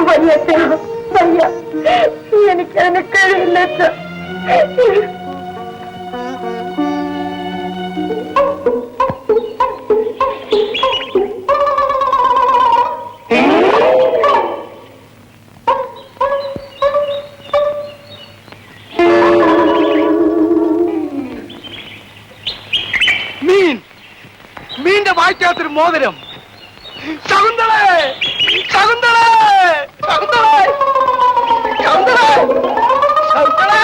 വയ്യ വയ്യ, എനിക്കതിന് കഴിയില്ല. മീന്റെ വായിക്കാത്തൊരു മോതിരം. ശകുന്തളേ, ശകുന്തളേ, ശകുന്തളേ, ശകുന്തളേ, ശകുന്തളേ,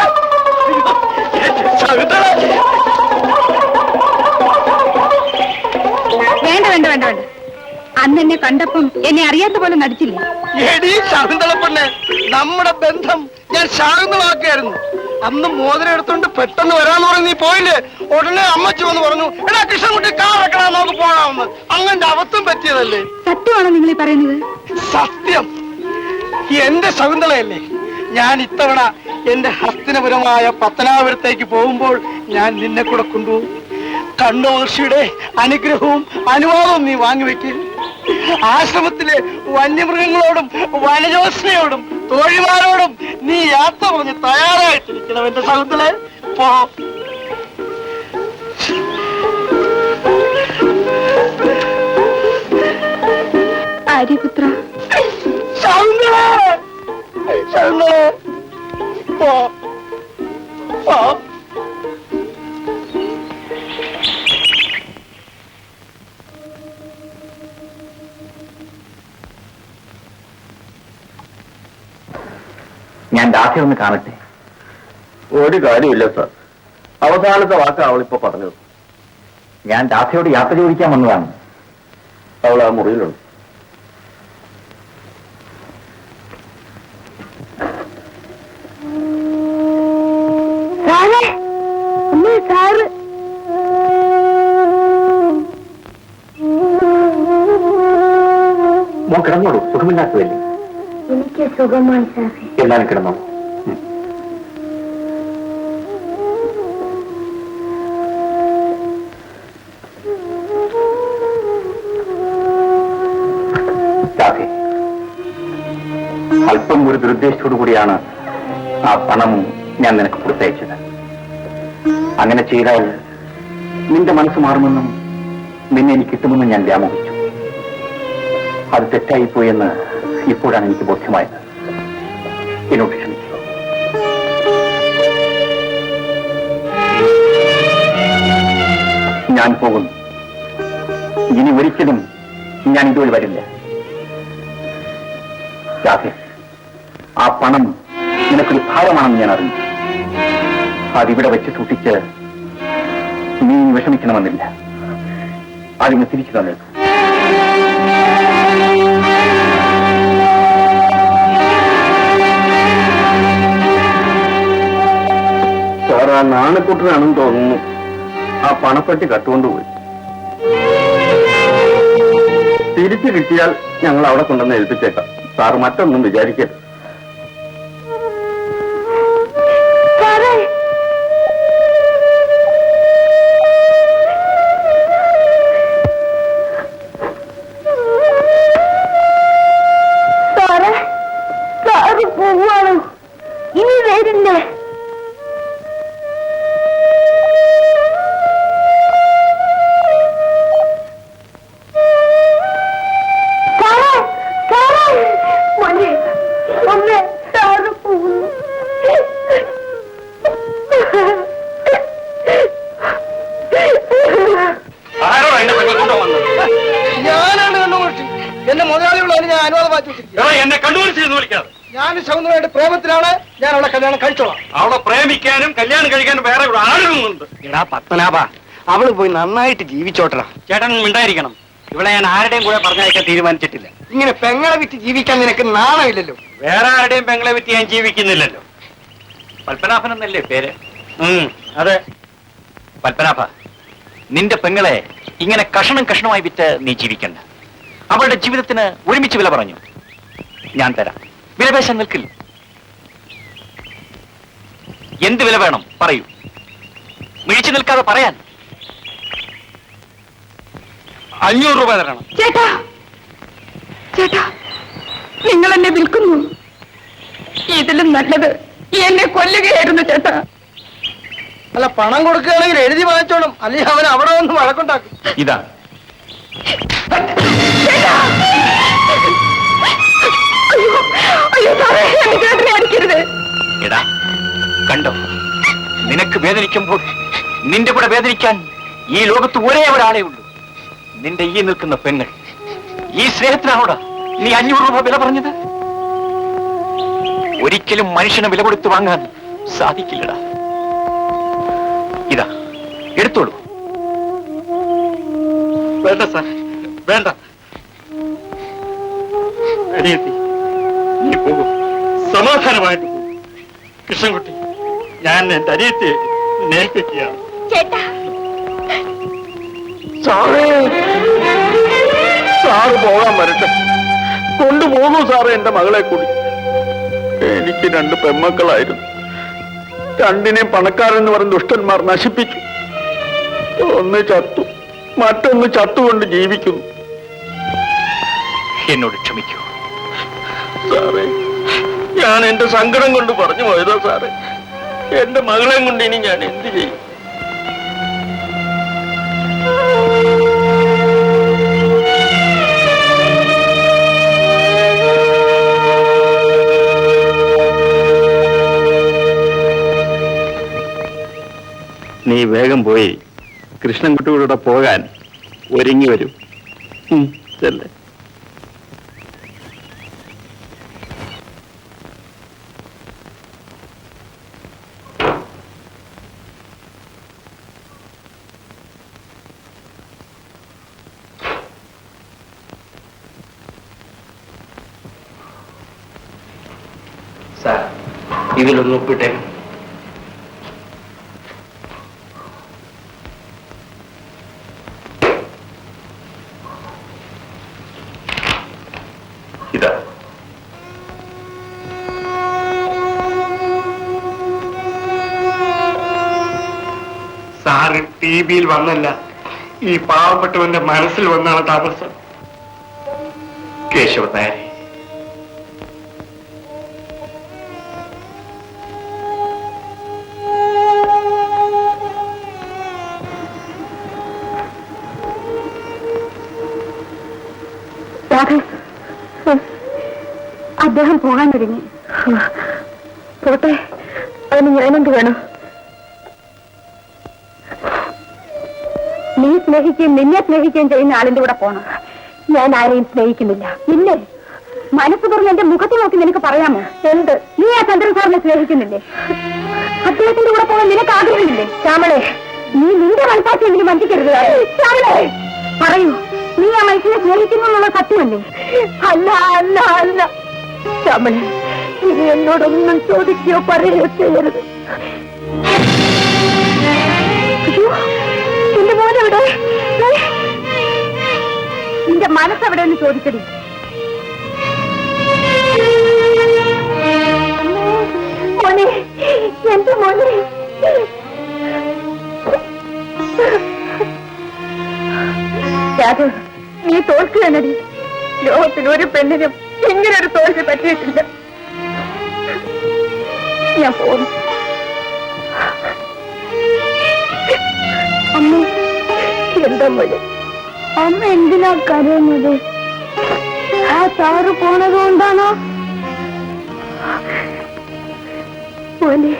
ശകുന്തളേ. വേണ്ട വേണ്ട വേണ്ട വേണ്ട, അന്ന് എന്നെ കണ്ടപ്പം എന്നെ അറിയാത്ത പോലെ നടിച്ചില്ലേ? എടീ ശകുന്തള പെണ്ണെ, നമ്മുടെ ബന്ധം ഞാൻ ശാകുന്തളാക്കിയായിരുന്നു. അന്ന് മോതിരം എടുത്തോണ്ട് പെട്ടെന്ന് വരാന്ന് പറഞ്ഞ് നീ പോയില്ലേ? ഉടനെ അമ്മച്ചി വന്ന് പറഞ്ഞു, എടാ കൃഷ്ണൻകുട്ടി കാറക്കണ, നമുക്ക് പോകാമെന്ന്. അങ്ങന്റെ അവസ്ഥം പറ്റിയതല്ലേ? സത്യമാണോ നിങ്ങൾ ഈ പറയുന്നത്? സത്യം. എന്റെ ശകുന്തളയല്ലേ. ഞാൻ ഇത്തവണ എന്റെ ഹസ്തിനപുരമായ പത്തനാപുരത്തേക്ക് പോകുമ്പോൾ ഞാൻ നിന്നെ കൂടെ കൊണ്ടുപോകും. കണ്ണുമഹർഷിയുടെ അനുഗ്രഹവും അനുവാദവും നീ വാങ്ങിവെക്ക്. ആശ്രമത്തിലെ വന്യമൃഗങ്ങളോടും വനജോത്സനയോടും തോഴിമാരോടും നീ യാത്ര പറഞ്ഞ് തയ്യാറായിട്ടിരിക്കണം എന്റെ ശകുന്തളെ. പോ. ആര്യപുത്ര, ശകുന്തളെ, ശകുന്തളെ, പോ, പോ. ഞാൻ രാധയെ ഒന്ന് കാണട്ടെ. ഒരു കാര്യമില്ല സാർ, അവസാനത്തെ വാക്ക് അവളിപ്പോ പറഞ്ഞത്. ഞാൻ രാധയോട് യാത്ര ചോദിക്കാൻ വന്നതാണ്. അവൾ ആ മുറിയിലുണ്ട്. മോൻ കിടന്നോളൂ, സുഖമില്ലാത്തതല്ലേ? എനിക്ക് സുഖമായി സാറേ. എന്നാലും കിടന്നോ. രാധേ, അല്പം ഒരു ദുരുദ്ദേശത്തോടു കൂടിയാണ് ആ പണം ഞാൻ നിനക്ക് കൊടുത്തയച്ചത്. അങ്ങനെ ചെയ്താൽ നിന്റെ മനസ്സ് മാറുമെന്നും നിന്നെ എനിക്ക് കിട്ടുമെന്നും ഞാൻ വ്യാമോഹിച്ചു. അത് തെറ്റായിപ്പോയെന്ന് ഇപ്പോഴാണ് എനിക്ക് ബോധ്യമായത്. എന്നോട് ക്ഷമിച്ചു. ഞാൻ പോകുന്നു. ഇനി ഒരിക്കലും ഞാൻ ഇതുവഴി വരില്ല. രാധേ, ആ പണം നിനക്കൊരു ഭാരമാണെന്ന് ഞാൻ അറിഞ്ഞു. അതിവിടെ വെച്ച് സൂക്ഷിച്ച് നീ വിഷമിക്കണമെന്നില്ല. അതിന് തിരിച്ചു തന്നേക്കും. സാർ, ആ നാണക്കുട്ടനാണെന്ന് തോന്നുന്നു ആ പണപ്പെട്ടി കട്ടുകൊണ്ടുപോയി. തിരിച്ചു കിട്ടിയാൽ ഞങ്ങൾ അവിടെ കൊണ്ടുവന്ന് ഏൽപ്പിച്ചേക്കാം. സാർ മറ്റൊന്നും വിചാരിക്കരുത്. ഇനി വരില്ലേ? എന്നെ മുതലാളികളാണ് ഞാൻ അനുവാദം വാങ്ങിച്ചു. എന്നെ കണ്ടുപിടിച്ചിരുന്നു വിളിക്കാതെ. ഞാൻ ശകുന്തളയുടെ പ്രേമത്തിലാണ്. ഞാൻ അവളെ കല്യാണം കഴിച്ചോളാം. അവളെ പ്രേമിക്കാനും കല്യാണം കഴിക്കാനും വേറെ ഇവിടെ ആളുകളുണ്ട്. എടാ പത്മനാഭ, അവള് പോയി നന്നായിട്ട് ജീവിച്ചോട്ടടാ. ചേട്ടൻ മിണ്ടായിരിക്കണം. ഇവിടെ ഞാൻ ആരുടെയും കൂടെ പറഞ്ഞയക്കാൻ തീരുമാനിച്ചിട്ടില്ല. ഇങ്ങനെ പെങ്ങളെ വിറ്റ് ജീവിക്കാൻ നിനക്ക് നാണമില്ലല്ലോ. വേറെ ആരുടെയും പെങ്ങളെ വിറ്റ് ഞാൻ ജീവിക്കുന്നില്ലല്ലോ. പത്മനാഭൻ എന്നല്ലേ പേര്? അതെ. പത്മനാഭ, നിന്റെ പെങ്ങളെ ഇങ്ങനെ കഷണം കഷണമായി വിറ്റ് നീ ജീവിക്കണ്ട. അവളുടെ ജീവിതത്തിന് ഒരുമിച്ച് വില പറഞ്ഞു. ഞാൻ തരാം. വിലപേശാൻ നിൽക്കില്ല. എന്ത് വില വേണം പറയൂ. മിഴിച്ചു നിൽക്കാതെ പറയാൻ. 500 രൂപ തരണം. ചേട്ടാ, ചേട്ടാ, നിങ്ങൾ നിങ്ങൾ എന്നെ വിൽക്കുന്നു. ഇതിലും നല്ലത് എന്നെ കൊല്ലുകയായിരുന്നു ചേട്ടാ. അല്ല, പണം കൊടുക്കുകയാണെങ്കിൽ എഴുതി വാങ്ങിച്ചോളും, അല്ലെങ്കിൽ അവൻ അവിടെ വന്ന് വഴക്കുണ്ടാക്കും. ഇതാ അയ്യോ സാറേ, എന്നെ ചേട്ടനെ അടിക്കരുത്. എടാ, കണ്ടോ, നിനക്ക് വേദനിക്കുമ്പോൾ നിന്റെ കൂടെ വേദനിക്കാൻ ഈ ലോകത്ത് ഒരേ ഒരാളേ ഉള്ളൂ, നിന്റെ ഈ നിൽക്കുന്ന പെങ്ങൾ. ഈ സ്നേഹത്തിനാണോടാ നീ 500 രൂപ വില പറഞ്ഞത്? ഒരിക്കലും മനുഷ്യനെ വില കൊടുത്ത് വാങ്ങാൻ സാധിക്കില്ലടാ. ഇതാ എടുത്തോളൂ. വേണ്ട സാർ, വേണ്ട. അനിയത്തി, നീ പോകും, സമാധാനമായിട്ട് പോകും. കൃഷ്ണൻകുട്ടി, ഞാൻ എന്റെ അനിയത്തിയെ നേർപ്പിക്കുകയാണ്. ചേട്ടാ, സാറേ, സാറ് പോകാൻ വരട്ടെ. കൊണ്ടുപോകൂ സാറേ എന്റെ മകളെ കൂടി. എനിക്ക് 2 പെമ്മക്കളായിരുന്നു. 2നെയും പണക്കാരെന്ന് പറഞ്ഞ ദുഷ്ടന്മാർ നശിപ്പിച്ചു. ഒന്ന് ചത്തു, മറ്റൊന്ന് ചത്തുകൊണ്ട് ജീവിക്കുന്നു. എന്നോട് ക്ഷമിക്കൂ സാറേ. ഞാൻ എന്റെ സങ്കടം കൊണ്ട് പറഞ്ഞു പോയതാ സാറേ. എന്റെ മകളെയും കൊണ്ട് ഇനി ഞാൻ എന്ത് ചെയ്യും? നീ വേഗം പോയി കൃഷ്ണൻകുട്ടിയോടെ പോകാൻ ഒരുങ്ങി വരും. ചെല്ലേ. സാർ, ഇതിലൊന്ന് ഒപ്പിട്ടേ. ഇതാ സാറ് ടിവിയിൽ വന്നല്ല, ഈ പാവപ്പെട്ടവന്റെ മനസ്സിൽ വന്നാണ് താമസം. കേശവൻ നായരെ, അദ്ദേഹം പോകാൻ തുടങ്ങി. പോട്ടെ, അതിന് ഞാനെന്ത് വേണം? നീ സ്നേഹിക്കുകയും നിന്നെ സ്നേഹിക്കുകയും ചെയ്യുന്ന ആളിന്റെ കൂടെ പോണം. ഞാൻ ആരെയും സ്നേഹിക്കുന്നില്ല. ഇല്ലേ? മനസ്സ് തുറന്ന് എന്റെ മുഖത്ത് നോക്കി നിനക്ക് പറയാമോ? എന്ത്? നീ ആ ചന്ദ്രൻ സാറിനെ സ്നേഹിക്കുന്നില്ലേ? അദ്ദേഹത്തിന്റെ കൂടെ പോകാൻ നിനക്ക് ആഗ്രഹമില്ലേ? ശ്യാമളെ, നീ നിന്റെ മനസ്സാക്ഷിയെങ്കിലും വഞ്ചിക്കരുത്. ശ്യാമളെ, പറയൂ, നീ ആ മനുഷ്യനെ സ്നേഹിക്കുന്നു എന്നുള്ള സത്യമല്ലേ? അല്ല അല്ല അല്ല ശ്യാമളെ, ഇനി എന്നോടൊന്നും ചോദിക്കുകയോ പറയുകയോ ചെയ്യരുത്. അയ്യോ, എന്റെ മോനെവിടെ? നിന്റെ മനസ്സെവിടെയെന്ന് ചോദിക്കടി. മോനെ, എന്റെ മോനെ. രാജു, നീ തോൽക്കുകയാണടി. ലോകത്തിൽ ഒരു പെണ്ണിനും ഇങ്ങനൊരു തോൽവി പറ്റിയിട്ടില്ല. ഞാൻ പോകുന്നു. അമ്മ, എന്താ മോനെ? അമ്മ എന്തിനാ കരയുന്നത്? ആ സാറ് പോണത് കൊണ്ടാണോ മോനെ?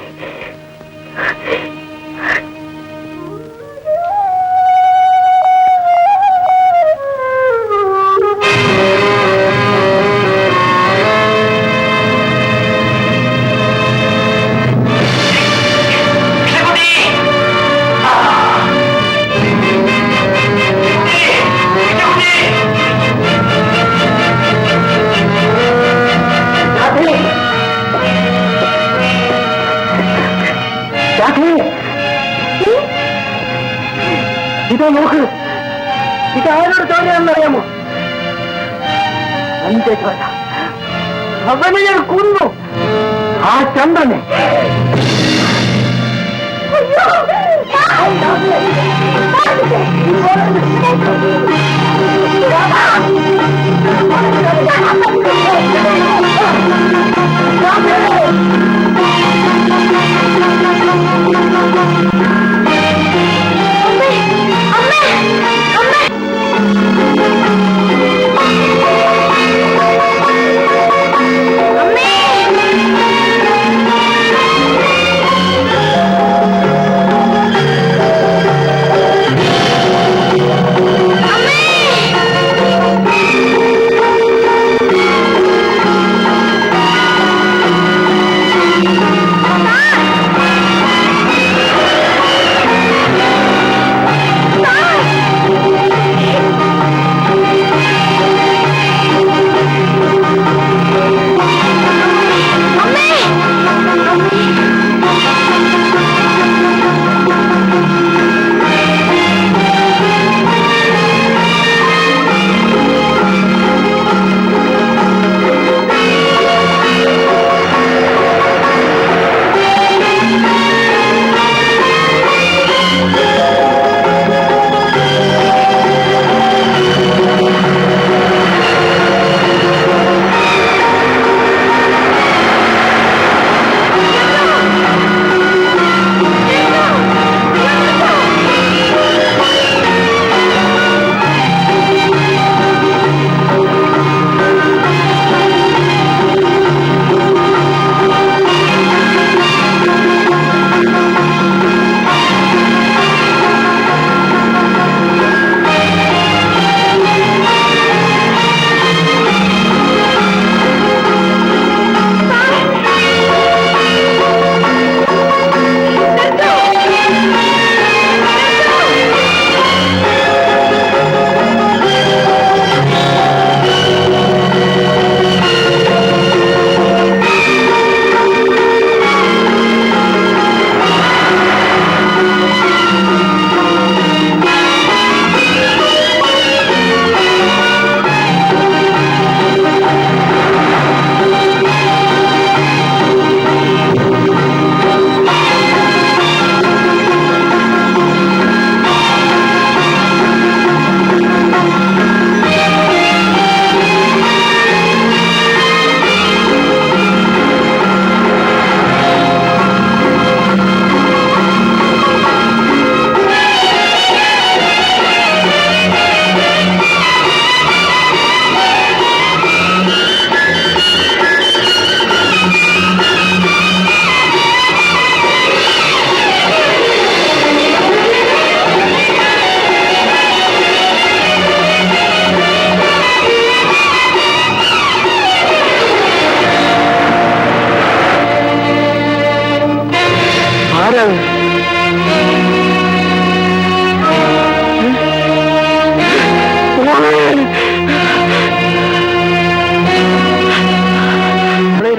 ഇതാ നോക്ക്, ഇതാരോട് ചോദ്യാണെന്നറിയാമോ? എന്റെ ചോദ്യ, അവനെ ഞാൻ കൊന്നു, ആ ചന്ദ്രനെ. അയ്യോ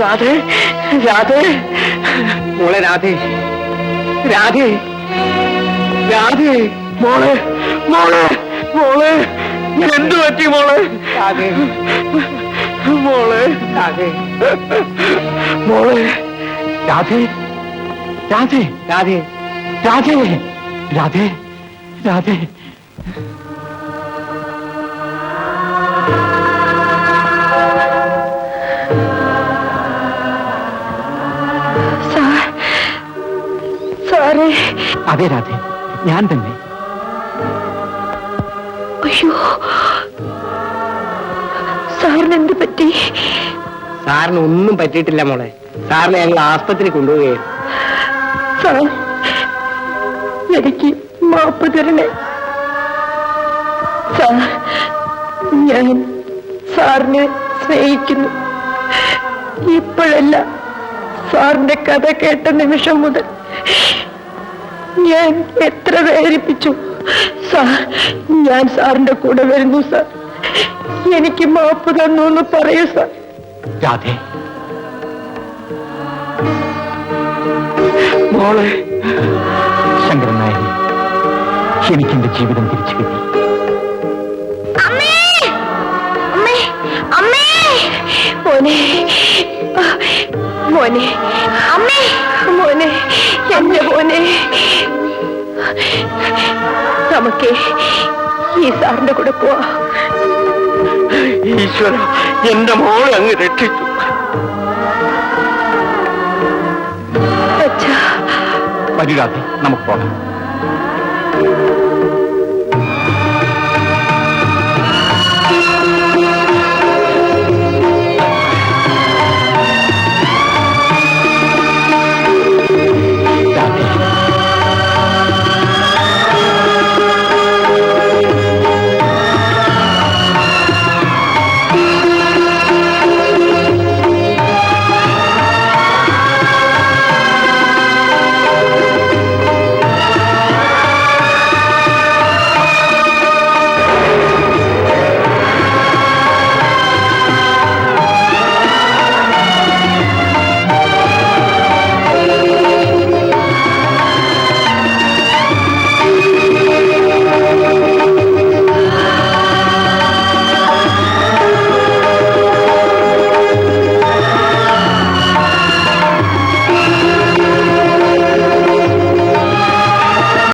രാധേ രാധേ മോളെ രാധേ രാധേ രാധേ മോളെ മോളെ മോളെ എന്തു പറ്റി മോളെ രാധേ മോളെ രാധേ മോളെ രാധേ രാധേ രാധേ രാധേ രാധേ രാധേ അതെ രാധേ ഞാൻ തന്നെ. അയ്യോ സാറിന് എന്ത് പറ്റി? സാറിന് ഒന്നും പറ്റിയിട്ടില്ല മോളെ. സാറിനെ ഞങ്ങൾ ആസ്പത്രി കൊണ്ടുപോവുകയായിരുന്നു. സാർ എനിക്ക് മാപ്പ് തരണേ സാർ. ഞാൻ സാറിനെ സ്നേഹിക്കുന്നു. ഇപ്പോഴല്ല, സാറിന്റെ കഥ കേട്ട നിമിഷം മുതൽ ഞാൻ എത്ര വേദനിപ്പിച്ചു സാർ. ഞാൻ സാറിന്റെ കൂടെ വരുന്നു സാർ. എനിക്ക് മാപ്പ് തന്നു എന്ന് പറയൂ സാർ. രാധേ മോളെ ശങ്കരൻ നായർ, എനിക്കെന്റെ ജീവിതം തിരിച്ചു കിട്ടി. മോനെ മോനെ അമ്മേ മോനെ എന്റെ മോനെ, നമുക്ക് ഈ സാറിന്റെ കൂടെ പോവാ. ഈശ്വര, എന്റെ മോളെ അങ്ങ് രക്ഷിച്ചു. വരൂ രാധേ, നമുക്ക് പോകാം.